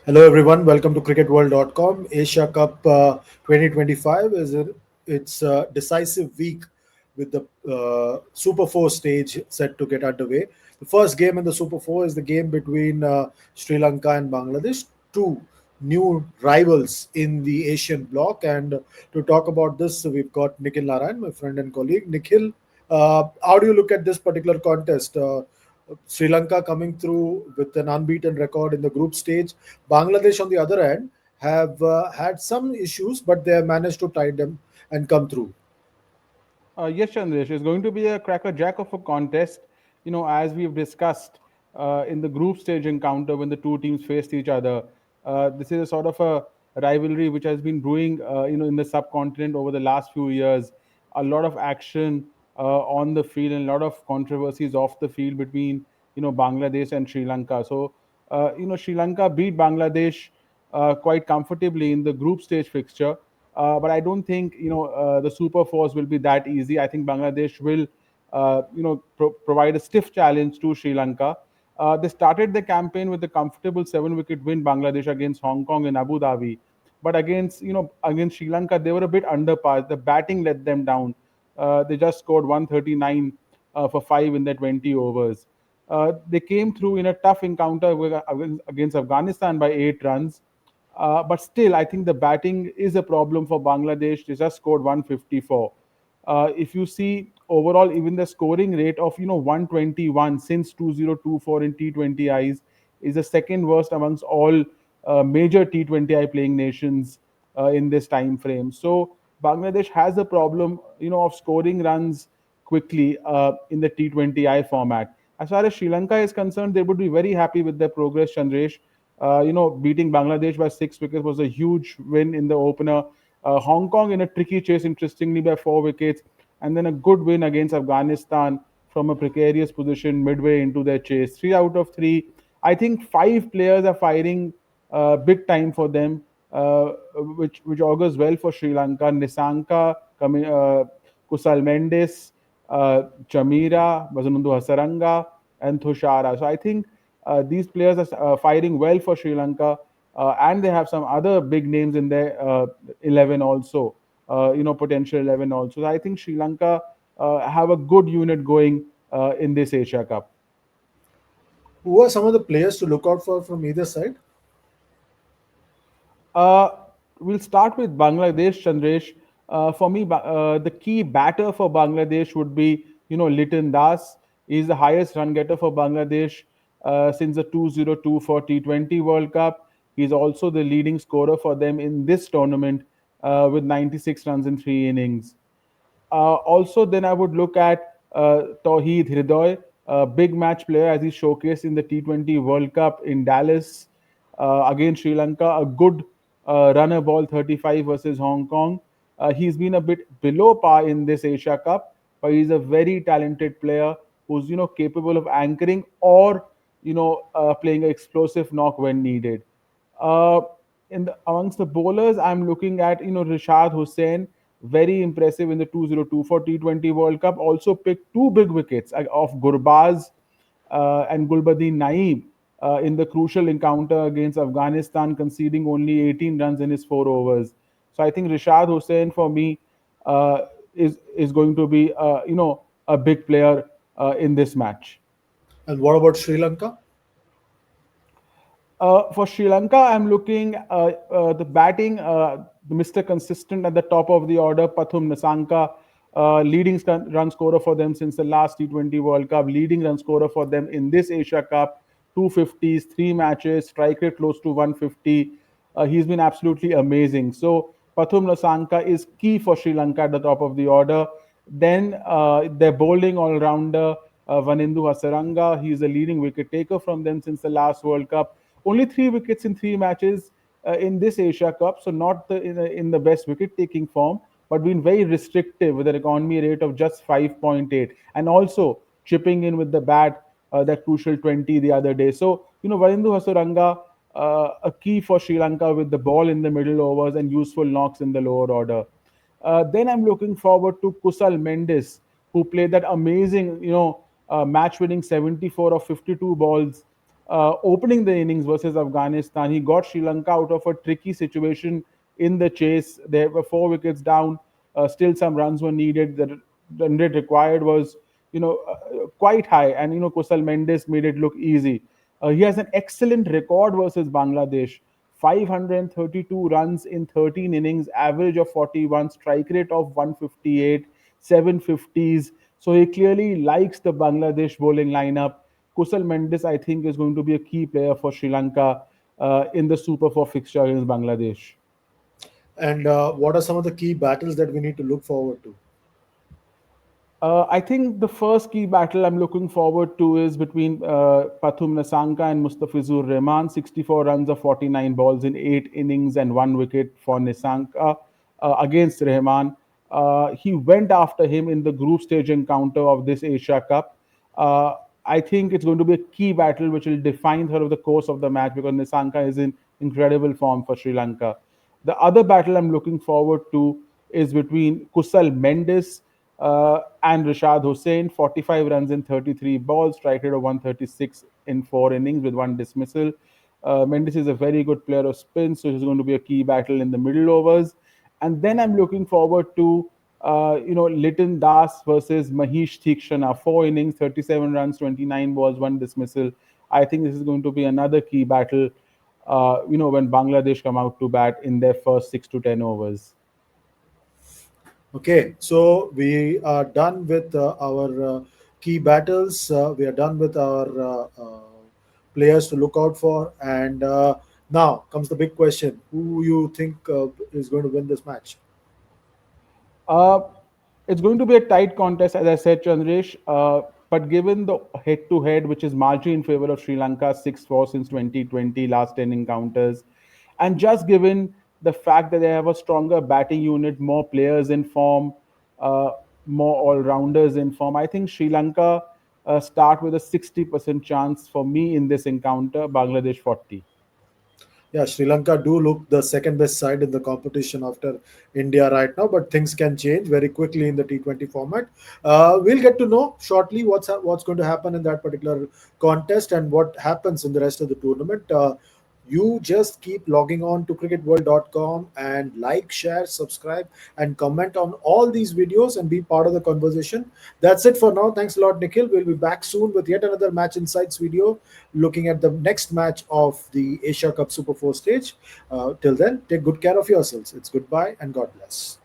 Hello, everyone. Welcome to cricketworld.com. Asia Cup 2025 is its decisive week with the Super 4 stage set to get underway. The first game in the Super 4 is the game between Sri Lanka and Bangladesh, two new rivals in the Asian bloc. And to talk about this, we've got Nikhil Narayan, my friend and colleague. Nikhil, how do you look at this particular contest? Sri Lanka coming through with an unbeaten record in the group stage. Bangladesh, on the other hand, have had some issues, but they have managed to tide them and come through. Yes, Chandresh, it's going to be a cracker jack of a contest. As we've discussed in the group stage encounter when the two teams faced each other, this is a sort of a rivalry which has been brewing, in the subcontinent over the last few years. A lot of action on the field and a lot of controversies off the field between, Bangladesh and Sri Lanka. So, Sri Lanka beat Bangladesh quite comfortably in the group stage fixture. But I don't think the Super Fours will be that easy. I think Bangladesh will provide a stiff challenge to Sri Lanka. They started the campaign with a comfortable 7-wicket win Bangladesh against Hong Kong in Abu Dhabi, but against Sri Lanka they were a bit under par. The batting let them down. They just scored 139 for five in their 20 overs. They came through in a tough encounter against Afghanistan by 8 runs. But still, I think the batting is a problem for Bangladesh. They just scored 154. If you see overall, even the scoring rate of 121 since 2024 in T20Is is the second worst amongst all major T20I playing nations in this time frame. So Bangladesh has a problem, of scoring runs quickly in the T20I format. As far as Sri Lanka is concerned, they would be very happy with their progress, Chandresh. Beating Bangladesh by 6 wickets was a huge win in the opener. Hong Kong in a tricky chase, interestingly, by 4 wickets, and then a good win against Afghanistan from a precarious position midway into their chase. 3 out of 3. I think five players are firing big time for them, which augurs well for Sri Lanka. Nisanka, Kusal Mendes, Chamira, Bazunundu Hasaranga, and Thushara. So I think these players are firing well for Sri Lanka, and they have some other big names in their 11 also. Potential 11 also. So I think Sri Lanka have a good unit going in this Asia Cup. Who are some of the players to look out for from either side? Uh, we'll start with Bangladesh, Chandresh. For me, the key batter for Bangladesh would be, Liton Das. He's the highest run getter for Bangladesh since the 2024 T20 World Cup. He's also the leading scorer for them in this tournament with 96 runs in 3 innings. Also, then I would look at Tawheed Hridoy, a big match player as he showcased in the T20 World Cup in Dallas against Sri Lanka. A good runner ball 35 versus Hong Kong. He's been a bit below par in this Asia Cup, but he's a very talented player who's capable of anchoring or playing an explosive knock when needed. Uh, Amongst the bowlers, I'm looking at Rishad Hussain, very impressive in the 2024 T20 World Cup. Also picked two big wickets of Gurbaz and Gulbadin Naeem in the crucial encounter against Afghanistan, conceding only 18 runs in his 4 overs. So I think Rishad Hussain for me is going to be a big player in this match. And what about Sri Lanka? For Sri Lanka, I'm looking the batting, Mr. Consistent at the top of the order, Pathum Nasanka, leading run scorer for them since the last T20 World Cup, leading run scorer for them in this Asia Cup, 250s, 3 matches, strike rate close to 150. He's been absolutely amazing. So Pathum Nasanka is key for Sri Lanka at the top of the order. Then their bowling all-rounder, Vanindu Hasaranga, he's a leading wicket taker from them since the last World Cup. Only 3 wickets in 3 matches in this Asia Cup, so not in the best wicket-taking form, but been very restrictive with an economy rate of just 5.8, and also chipping in with the bat that crucial 20 the other day. So Varindu Hasuranga, a key for Sri Lanka with the ball in the middle overs and useful knocks in the lower order. Then I'm looking forward to Kusal Mendes, who played that amazing, match-winning 74 of 52 balls opening the innings versus Afghanistan. He got Sri Lanka out of a tricky situation in the chase. They were 4 wickets down. Still, some runs were needed. The run rate required was, quite high, and Kusal Mendes made it look easy. He has an excellent record versus Bangladesh. 532 runs in 13 innings, average of 41, strike rate of 158, 750s. So he clearly likes the Bangladesh bowling lineup. Kusal Mendes, I think, is going to be a key player for Sri Lanka in the Super 4 fixture against Bangladesh. And what are some of the key battles that we need to look forward to? I think the first key battle I'm looking forward to is between Pathum Nasanka and Mustafizur Rahman. 64 runs of 49 balls in 8 innings and 1 wicket for Nasanka against Rahman. He went after him in the group stage encounter of this Asia Cup. Uh, I think it's going to be a key battle which will define sort of the course of the match because Nisanka is in incredible form for Sri Lanka. The other battle I'm looking forward to is between Kusal Mendes and Rashad Hussain. 45 runs in 33 balls, strike rate of 136 in 4 innings with one dismissal. Mendes is a very good player of spin, so he's going to be a key battle in the middle overs. And then I'm looking forward to Liton Das versus Mahesh Theekshana. 4 innings, 37 runs, 29 balls, one dismissal. I think this is going to be another key battle. When Bangladesh come out to bat in their first 6 to 10 overs. Okay, so we are done with our key battles. We are done with our players to look out for, and now comes the big question: who you think is going to win this match? Uh, it's going to be a tight contest, as I said, Chandresh. But given the head-to-head, which is marginally in favor of Sri Lanka, 6-4 since 2020, last 10 encounters, and just given the fact that they have a stronger batting unit, more players in form, uh, more all-rounders in form, I think Sri Lanka start with a 60% chance for me in this encounter. Bangladesh 40. Yeah, Sri Lanka do look the second best side in the competition after India right now, but things can change very quickly in the T20 format. We'll get to know shortly what's going to happen in that particular contest and what happens in the rest of the tournament. You just keep logging on to cricketworld.com and like, share, subscribe, and comment on all these videos and be part of the conversation. That's it for now. Thanks a lot, Nikhil. We'll be back soon with yet another Match Insights video looking at the next match of the Asia Cup Super 4 stage. Till then, take good care of yourselves. It's goodbye and God bless.